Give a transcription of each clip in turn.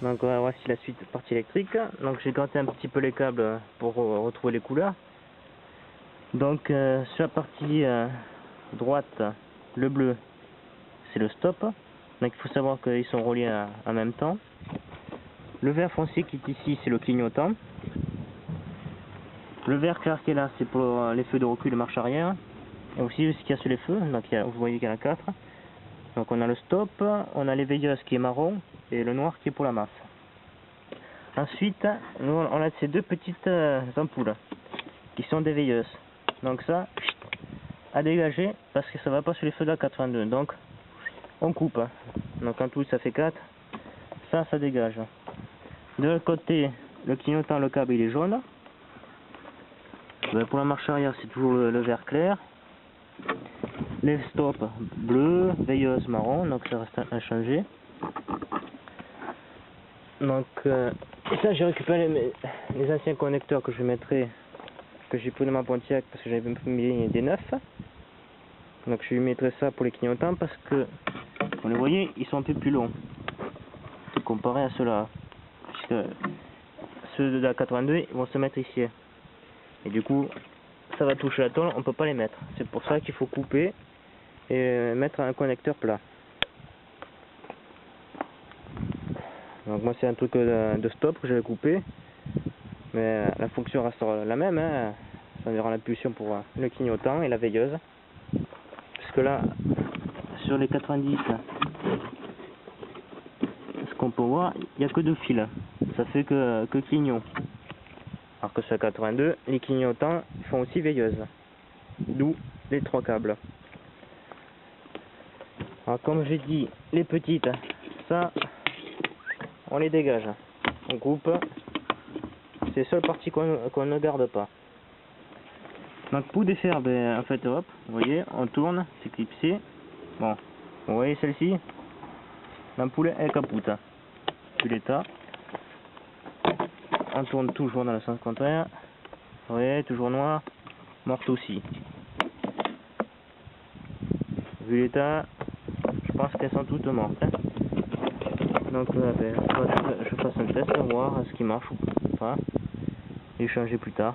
Donc voici la suite partie électrique. Donc j'ai gratté un petit peu les câbles pour retrouver les couleurs. Donc sur la partie droite, le bleu c'est le stop. Donc il faut savoir qu'ils sont reliés en même temps. Le vert foncé qui est ici c'est le clignotant. Le vert clair qui est là c'est pour les feux de recul et marche arrière. Et aussi ce qu'il y a sur les feux, donc vous voyez qu'il y en a 4. Donc on a le stop, on a les veilleuses qui est marron et le noir qui est pour la masse. Ensuite, nous on a ces deux petites ampoules qui sont des veilleuses. Donc ça, à dégager parce que ça va pas sur les feux de la 82. Donc on coupe. Donc en tout ça fait 4. Ça dégage. De l'autre côté, le clignotant, le câble il est jaune. Pour la marche arrière c'est toujours le vert clair. Les stops bleu, veilleuse marron, donc ça reste inchangé. Donc et ça j'ai récupéré les anciens connecteurs que je mettrai, que j'ai pris de ma Pontiac parce que j'avais mis des neufs. Donc je lui mettrai ça pour les clignotants parce que vous les voyez ils sont un peu plus longs comparé à ceux-là, puisque ceux de la 82 ils vont se mettre ici et du coup ça va toucher la tôle, on peut pas les mettre. C'est pour ça qu'il faut couper et mettre un connecteur plat. Donc moi c'est un truc de stop que j'avais coupé, mais la fonction reste la même, hein. Ça me rend l'impulsion pour le clignotant et la veilleuse. Parce que là, sur les 90, ce qu'on peut voir, il n'y a que 2 fils. Ça fait que clignon. Alors que sur la 82, les clignotants font aussi veilleuse. D'où les 3 câbles. Alors comme j'ai dit, les petites, ça, on les dégage. On coupe. C'est la seule partie qu'on ne garde pas. Donc pour défaire, en fait, hop, vous voyez, on tourne, c'est clipsé. Bon, vous voyez celle-ci, l'ampoule est capoute. Vu l'état. On tourne toujours dans le sens contraire. Vous voyez, toujours noir, morte aussi. Vu l'état, je pense qu'elles sont toutes mortes. Hein. Donc je fasse un test, voir ce qui marche ou pas. Et changer plus tard.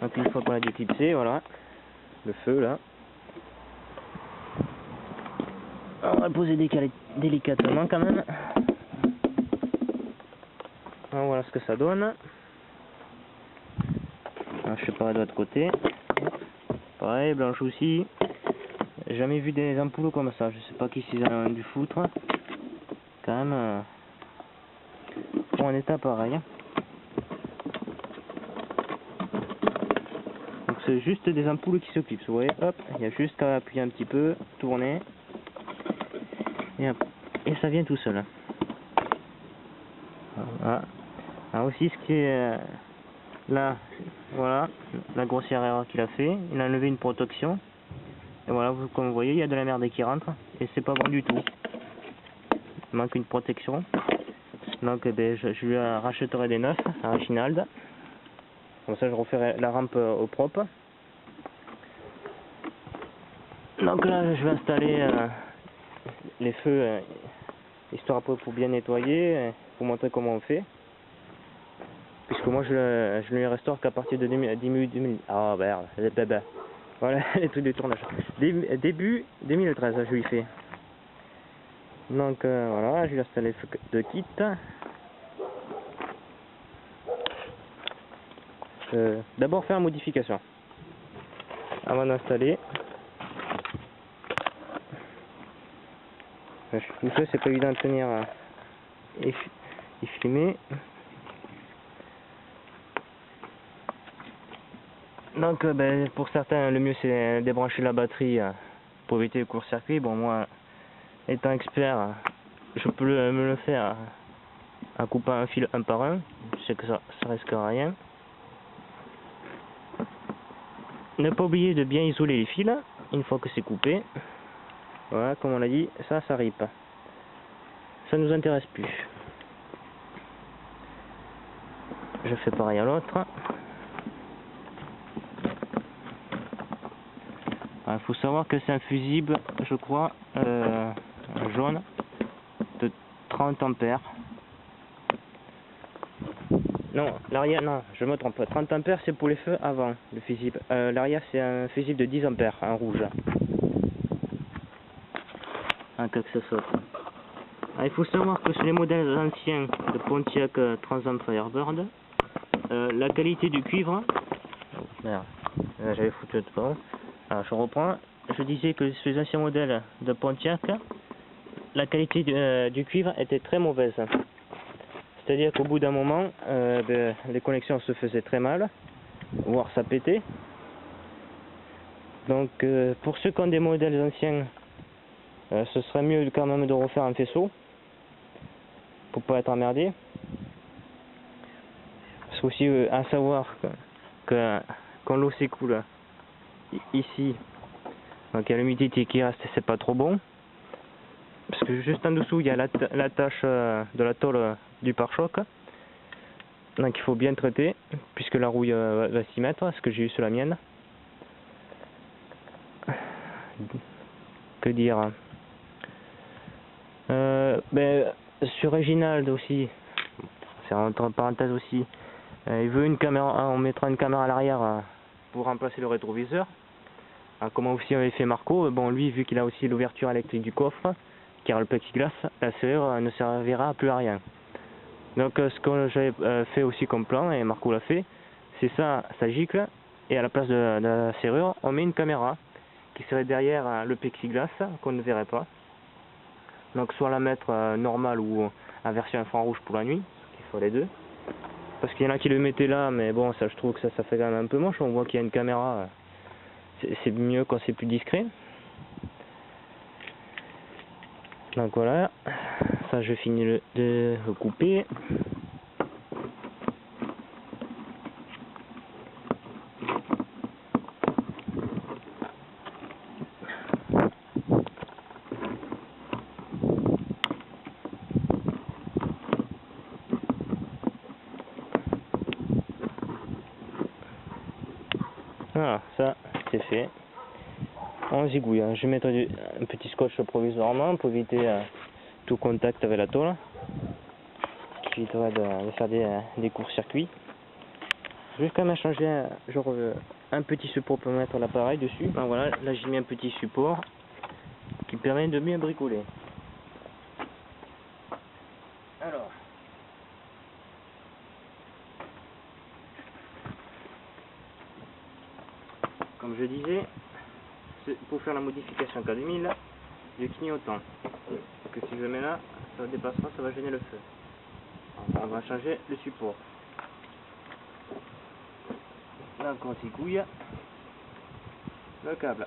Donc une fois qu'on a déclipsé, voilà, le feu là. On va le poser délicatement quand même. Alors, voilà ce que ça donne. Alors, je sépare de l'autre côté. Pareil, blanche aussi. J'ai jamais vu des ampoules comme ça. Je sais pas qui s'ils ont du foutre. Quand même, pour un état pareil. Donc c'est juste des ampoules qui se clipsent. Vous voyez, hop, il y a juste à appuyer un petit peu, tourner. Et ça vient tout seul. Voilà. Alors aussi ce qui est là, voilà, la grossière erreur qu'il a fait. Il a enlevé une protection. Et voilà, comme vous voyez, il y a de la merde qui rentre. Et c'est pas bon du tout. Il manque une protection. Donc je lui rachèterai des neufs à Chinald. Comme ça je referai la rampe au propre. Donc là je vais installer les feux, histoire pour bien nettoyer, pour montrer comment on fait. Puisque moi je ne les restaure qu'à partir de 2000. Ah merde, voilà les trucs de tournage. Début 2013 je lui fais. Donc voilà, je vais installer le feu de kit. D'abord faire une modification avant d'installer. Tout ça c'est pas évident de tenir et filmer. Donc pour certains le mieux c'est débrancher la batterie pour éviter le court-circuit. Bon moi étant expert je peux me le faire en coupant un fil un par un. Je sais que ça risque rien. Ne pas oublier de bien isoler les fils une fois que c'est coupé. Voilà, comme on l'a dit, ça rip. Ça nous intéresse plus. Je fais pareil à l'autre. Il faut savoir que c'est un fusible, je crois, jaune, de 30 ampères. Non, l'arrière, non, je me trompe. 30 ampères, c'est pour les feux avant le fusible. L'arrière, c'est un fusible de 10 ampères, en rouge. En cas que ça saute. Alors, il faut savoir que sur les modèles anciens de Pontiac Trans Am Firebird, la qualité du cuivre... Oh, merde, j'avais foutu de pas. Alors, je reprends. Je disais que sur les anciens modèles de Pontiac, la qualité du cuivre était très mauvaise. C'est-à-dire qu'au bout d'un moment, les connexions se faisaient très mal, voire ça pétait. Donc pour ceux qui ont des modèles anciens, ce serait mieux quand même de refaire un faisceau, pour pas être emmerdé. C'est aussi à savoir que quand l'eau s'écoule ici, donc il y a l'humidité qui reste, c'est pas trop bon. Parce que juste en dessous, il y a la tache de la tôle du pare-choc. Donc il faut bien traiter, puisque la rouille va s'y mettre, ce que j'ai eu sur la mienne. Que dire sur Reginald aussi, c'est entre parenthèses aussi, il veut une caméra, on mettra une caméra à l'arrière pour remplacer le rétroviseur. Comment aussi avait fait Marco, bon lui vu qu'il a aussi l'ouverture électrique du coffre, car le plexiglas, la serrure ne servira plus à rien. Donc ce que j'avais fait aussi comme plan, et Marco l'a fait, c'est ça gicle, et à la place de la serrure, on met une caméra qui serait derrière le plexiglas, qu'on ne verrait pas. Donc soit la mettre normale ou en version infrarouge pour la nuit, il faut les deux. Parce qu'il y en a qui le mettaient là, mais bon, ça je trouve que ça fait quand même un peu moche, on voit qu'il y a une caméra, c'est mieux quand c'est plus discret. Donc voilà, ça je finis de le couper. Voilà, ça c'est fait. On zigouille, hein. Je vais mettre un petit scotch provisoirement pour éviter tout contact avec la tôle, qui évitera de faire des courts-circuits. Je vais quand même changer un petit support pour mettre l'appareil dessus. Ben voilà, là j'ai mis un petit support qui permet de bien bricoler. Alors, comme je disais, pour faire la modification K2000 du clignotant, que si je mets là, ça dépassera, ça va gêner le feu. Alors, on va changer le support. Là on s'égouille le câble.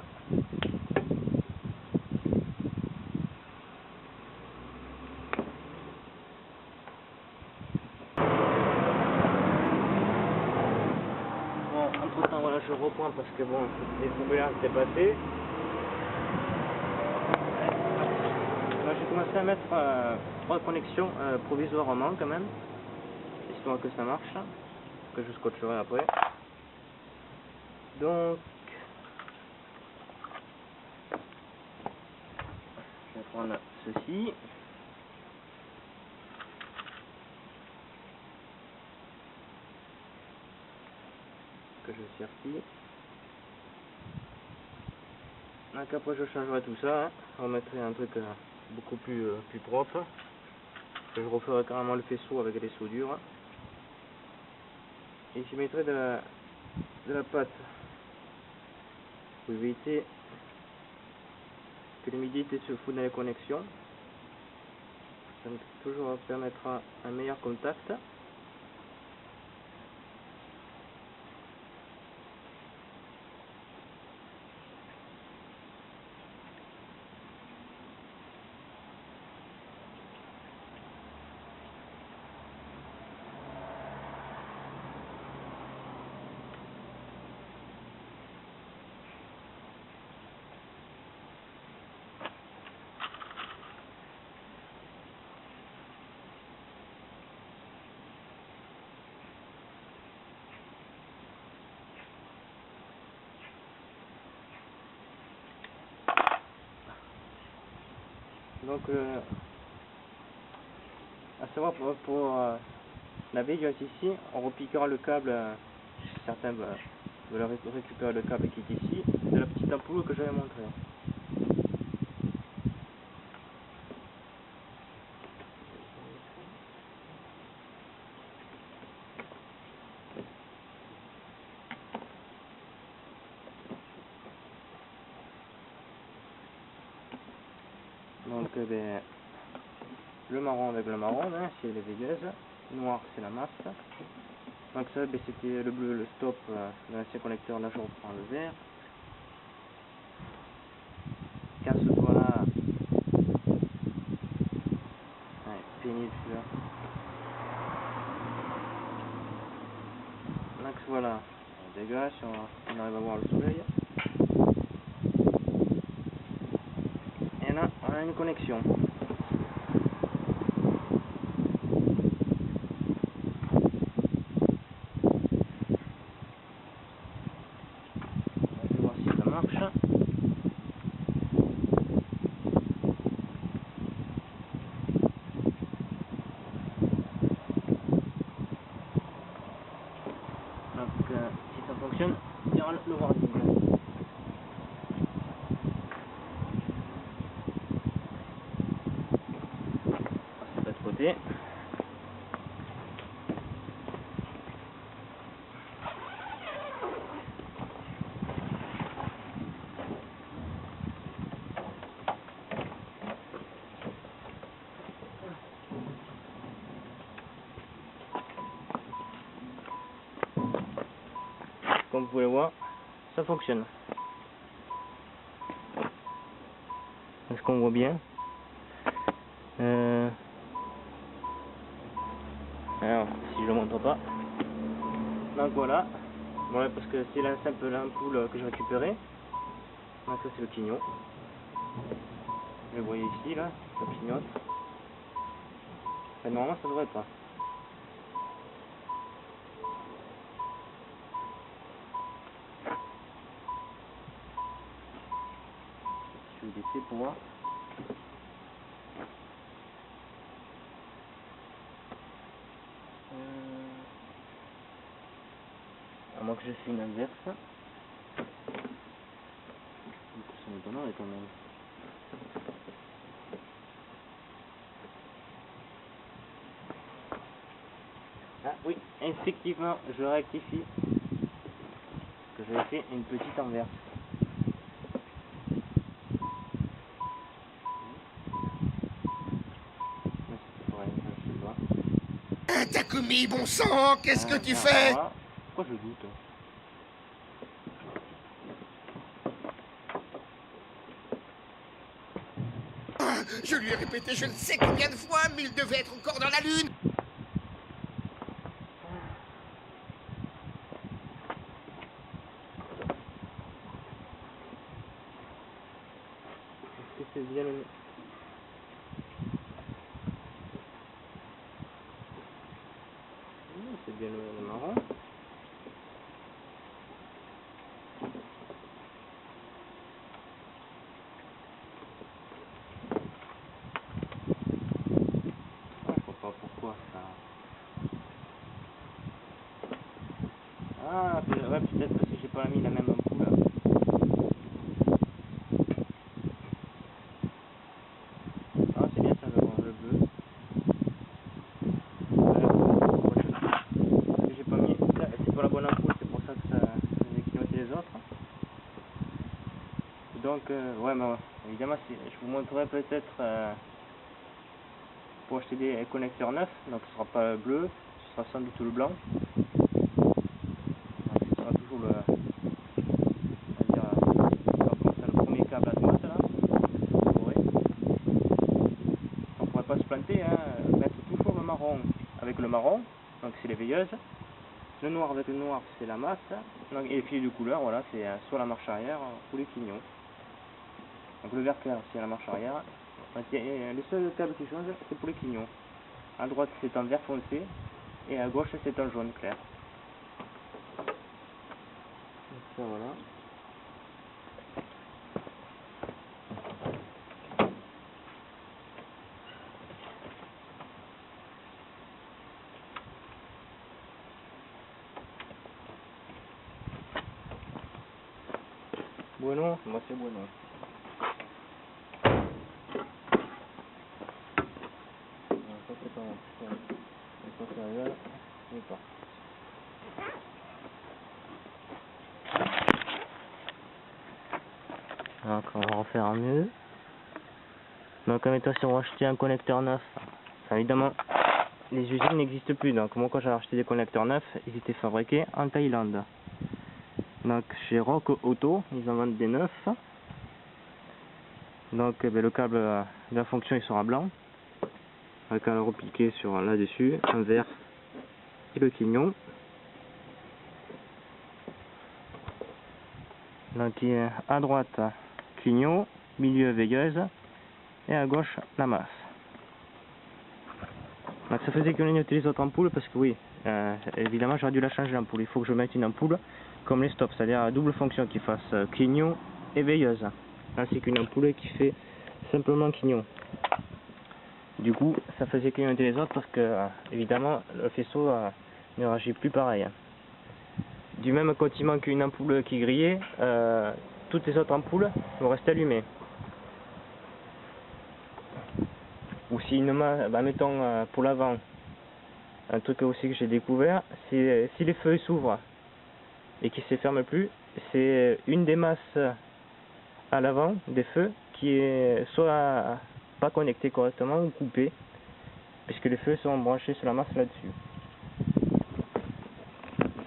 Bon, entre temps voilà, je reprends parce que bon, les poubelles étaient passées. Là j'ai commencé à mettre 3 connexions provisoirement quand même, histoire que ça marche, que je scotcherai après. Donc je vais prendre ceci. Que je sertis. Donc après je changerai tout ça, hein. Je remettrai un truc beaucoup plus propre. Je referai carrément le faisceau avec des soudures. Et je mettrai de la pâte pour éviter que l'humidité se fout dans les connexions. Ça toujours permettra un meilleur contact. Donc À savoir pour la veilleuse ici, on repiquera le câble, certains veulent récupérer le câble qui est ici, de la petite ampoule que j'avais montré. Donc le marron avec le marron, hein, c'est les veilleuses, noir c'est la masse. Donc ça c'était le bleu, le stop de l'ancien connecteur, là je reprends le vert. Casse-toi là. Ouais, pénible celui-là. Donc voilà, on dégage, on arrive à voir le soleil. Et là on a une connexion. Donc si ça fonctionne, il y aura le warning. On passe de l'autre côté. Comme vous pouvez voir, ça fonctionne. Est-ce qu'on voit bien? Alors, si je le montre pas. Donc voilà. Voilà, parce que c'est la simple ampoule que j'ai récupérée. Donc ça c'est le clignon. Vous le voyez ici, là, ça clignote. Enfin, normalement ça devrait pas. Je vais baisser pour voir. À moins que je fais une inverse. C'est étonnant quand même. Ah oui, effectivement, je rectifie que j'avais fait une petite inverse. Takumi, bon sang, qu'est-ce que tu fais? Voilà. Pourquoi je doute? Je lui ai répété je ne sais combien de fois, mais il devait être encore dans la lune. Est-ce que c'est bien le... C'est bien le marron. Je vois pas pourquoi ça... Ah, ouais, peut-être parce que j'ai pas mis la même ampoule. Ah, c'est bien ça, le bleu. Parce que j'ai pas mis... C'est pas la bonne ampoule, c'est pour ça que ça faisait clignoter les autres. Donc, ouais, mais évidemment, je vous montrerai peut-être pour acheter des connecteurs neufs. Donc, ce sera pas le bleu, ce sera sans doute le blanc. Donc, ce sera toujours le... On va dire, comme ça, le premier câble à droite, là. On pourrait pas se planter, hein, mettre toujours le marron avec le marron, donc c'est les veilleuses. Le noir avec le noir, c'est la masse. Donc, et les fils de couleur, voilà, c'est soit la marche arrière ou les clignons. Donc le vert clair, c'est la marche arrière. Donc, le seul câble qui change, c'est pour les clignons. À droite, c'est un vert foncé. Et à gauche, c'est un jaune clair. Donc ça, voilà. Bueno, moi c'est bueno. Ça c'est pas mal. Ça c'est réel. Et pas. Donc on va refaire mieux. Donc en mettant si on acheter un connecteur neuf, enfin, évidemment les usines n'existent plus. Donc moi quand j'ai acheté des connecteurs neufs, ils étaient fabriqués en Thaïlande. Donc chez Rock Auto, ils en vendent des neufs. Donc le câble de la fonction il sera blanc, avec un repliqué sur là-dessus, un vert et le clignon. Donc à droite clignon, milieu veilleuse et à gauche la masse. Donc ça faisait clignoter les autres ampoules parce que oui, évidemment j'aurais dû la changer l'ampoule. Il faut que je mette une ampoule comme les stops, c'est-à-dire à double fonction qui fasse clignon et veilleuse, ainsi qu'une ampoule qui fait simplement clignon. Du coup ça faisait clignoter les autres parce que évidemment le faisceau ne réagit plus pareil. Du même quand il manque une ampoule qui grillait, toutes les autres ampoules vont rester allumées. Ou si une masse, mettons pour l'avant, un truc aussi que j'ai découvert, c'est si les feux s'ouvrent et qu'ils ne se ferment plus, c'est une des masses à l'avant des feux qui est soit pas connectée correctement ou coupée, puisque les feux sont branchés sur la masse là-dessus.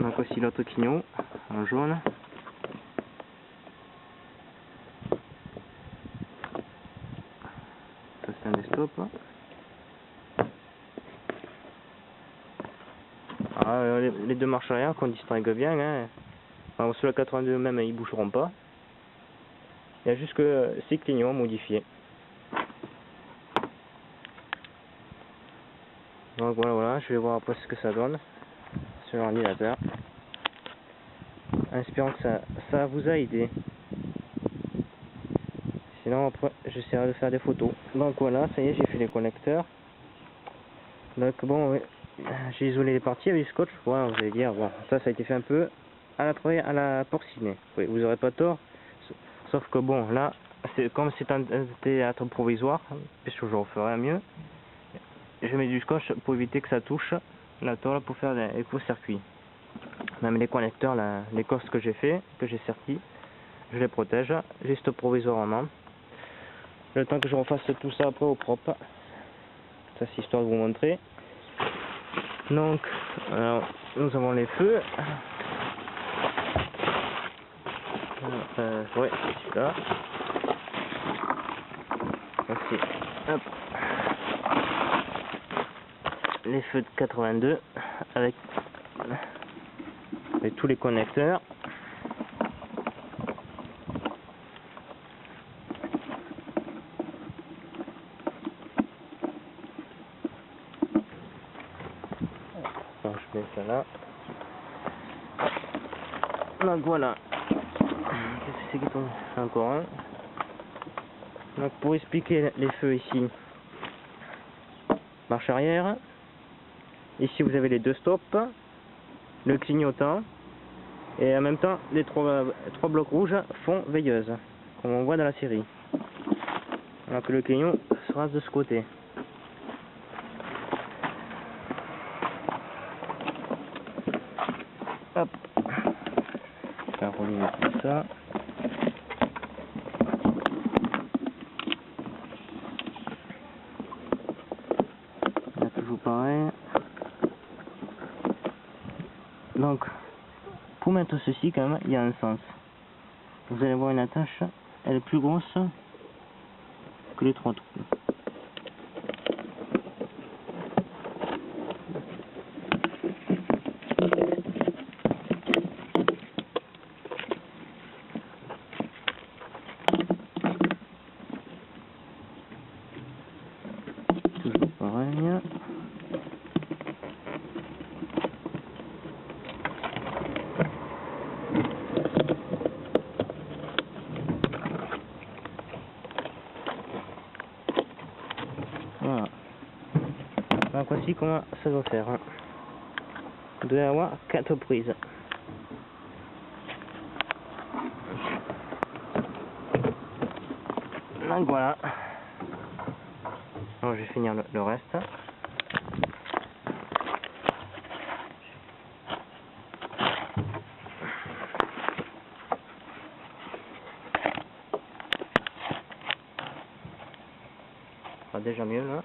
Donc aussi l'autre clignon en jaune. Ça c'est un des stops. Alors, les deux marches arrière qu'on distingue bien, hein. Alors, sur la 82 même ils bougeront pas. Il y a juste que ces clignons modifiés. Donc voilà, je vais voir après ce que ça donne sur l'ordinateur. Espérons que ça vous a aidé. Sinon après j'essaierai de faire des photos. Donc voilà, ça y est, j'ai fait les connecteurs. Donc bon, oui, j'ai isolé les parties avec du scotch. Voilà, vous allez dire, bon, ça a été fait un peu à la porcinée. Oui, vous aurez pas tort. Sauf que bon, là, comme c'est un théâtre provisoire, puisque je referai mieux, je mets du scotch pour éviter que ça touche la tôle pour faire les courts-circuits. Même les connecteurs, les cosses que j'ai fait, que j'ai sertis, je les protège, juste provisoirement. Le temps que je refasse tout ça après au propre. Ça c'est histoire de vous montrer. Donc, alors, nous avons les feux. Ouais, c'est celui-là. Voici, hop, les feux de 82 avec tous les connecteurs. Alors, je mets ça là. Donc voilà. Qu'est-ce que c'est qui tombe? Encore un. Donc pour expliquer les feux ici, marche arrière. Ici vous avez les deux stops, le clignotant, et en même temps les trois blocs rouges font veilleuse, comme on voit dans la série. Alors que le clignon sera de ce côté. Hop. Je vais relier tout ça. Là, toujours pareil. Donc, pour mettre ceci quand même, il y a un sens. Vous allez voir une attache, elle est plus grosse que les trois trous. Toujours pareil. Voilà. Donc voici comment ça doit faire. Vous devez avoir 4 prises. Donc voilà. Donc, je vais finir le reste. Ça va déjà mieux là.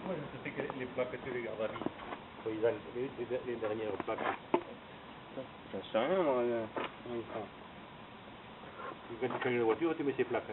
Moi, je sais que les plaques, tu les gardes à vie. Les dernières plaques. Ça sert à rien, moi. Quand tu fais la voiture, tu mets ces plaques.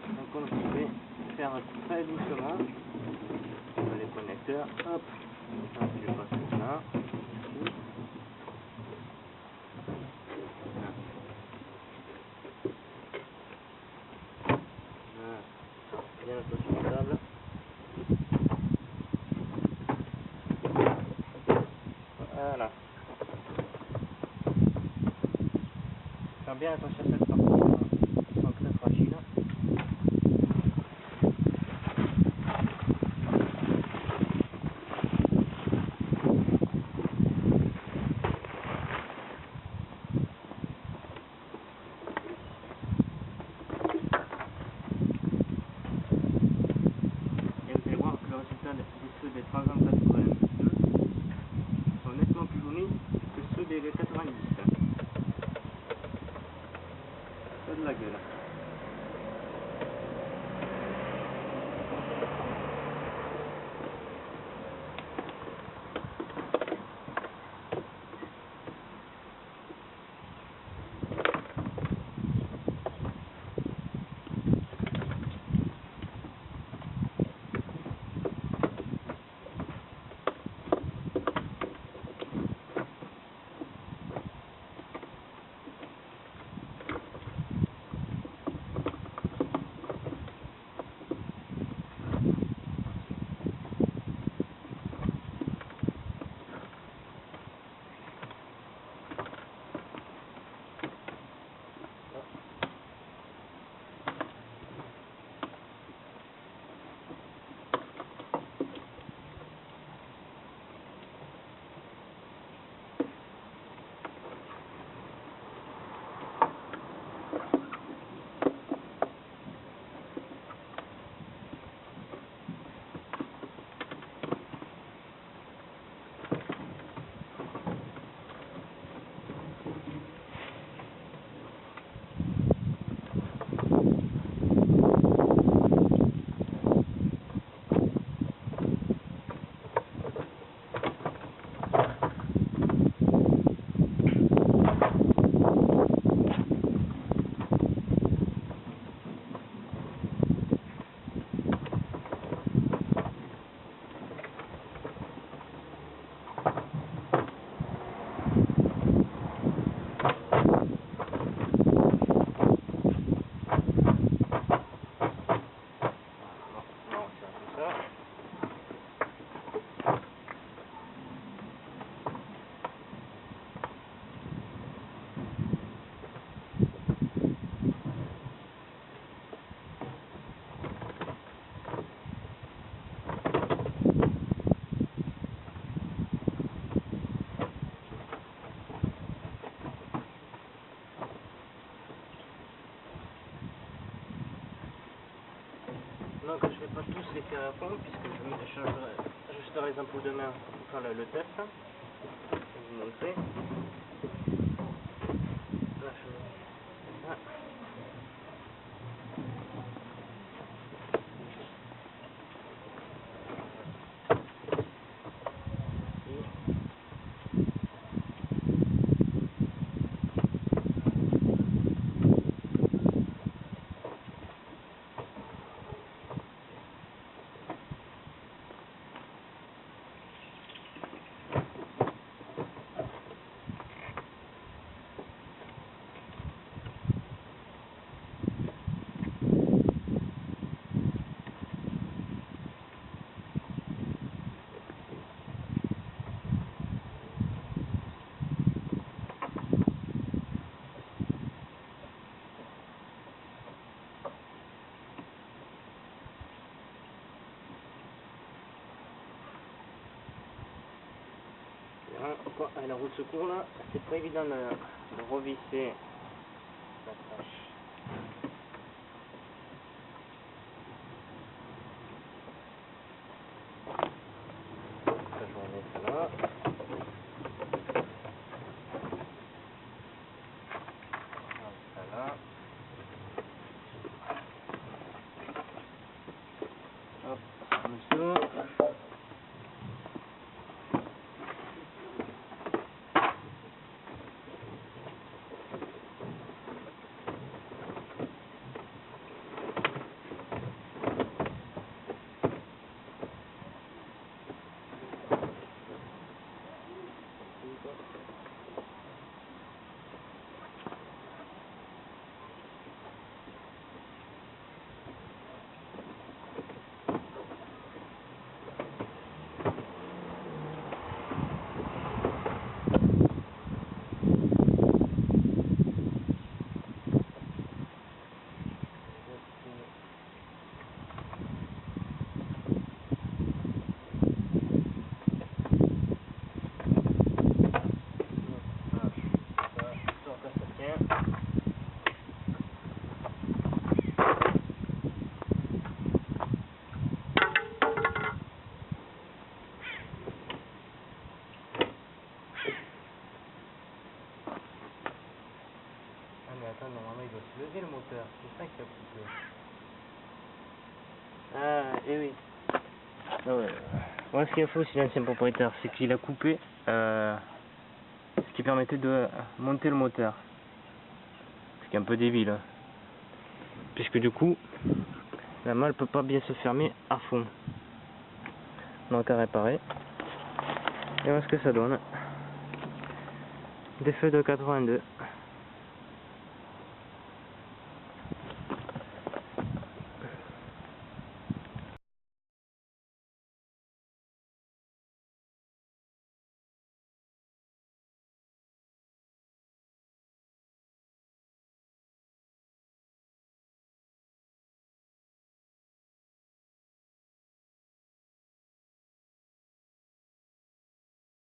Donc on pouvait faire très doucement. On met les connecteurs. Hop. Hop, je passe tout ça. Ici. Voilà. Bien autosuffisable. Voilà. Faire bien attention à cette partie. Ils sont très fragiles. Et vous allez voir que le résultat de ceux des 382 sont nettement plus jolis que ceux des 90. Ça de la gueule. Donc je ne fais pas tous les faire à fond puisque j'ajusterai les ampoules de main pour faire le test. Je vais vous montrer. Là, je mets ça. Quoi, avec la roue de secours là, c'est pas évident de revisser l'attache. Ça, je remets ça là. Ça là. Hop, comme ça. Mais attends, normalement il doit se lever le moteur, c'est ça qui a coupé. Ah, et oui. Ouais, ce qu'il y a faux aussi l'ancien propriétaire, c'est qu'il a coupé ce qui permettait de monter le moteur. Ce qui est un peu débile. Hein. Puisque du coup, la malle peut pas bien se fermer à fond. Donc à réparer. Et voilà ce que ça donne. Des feux de 82.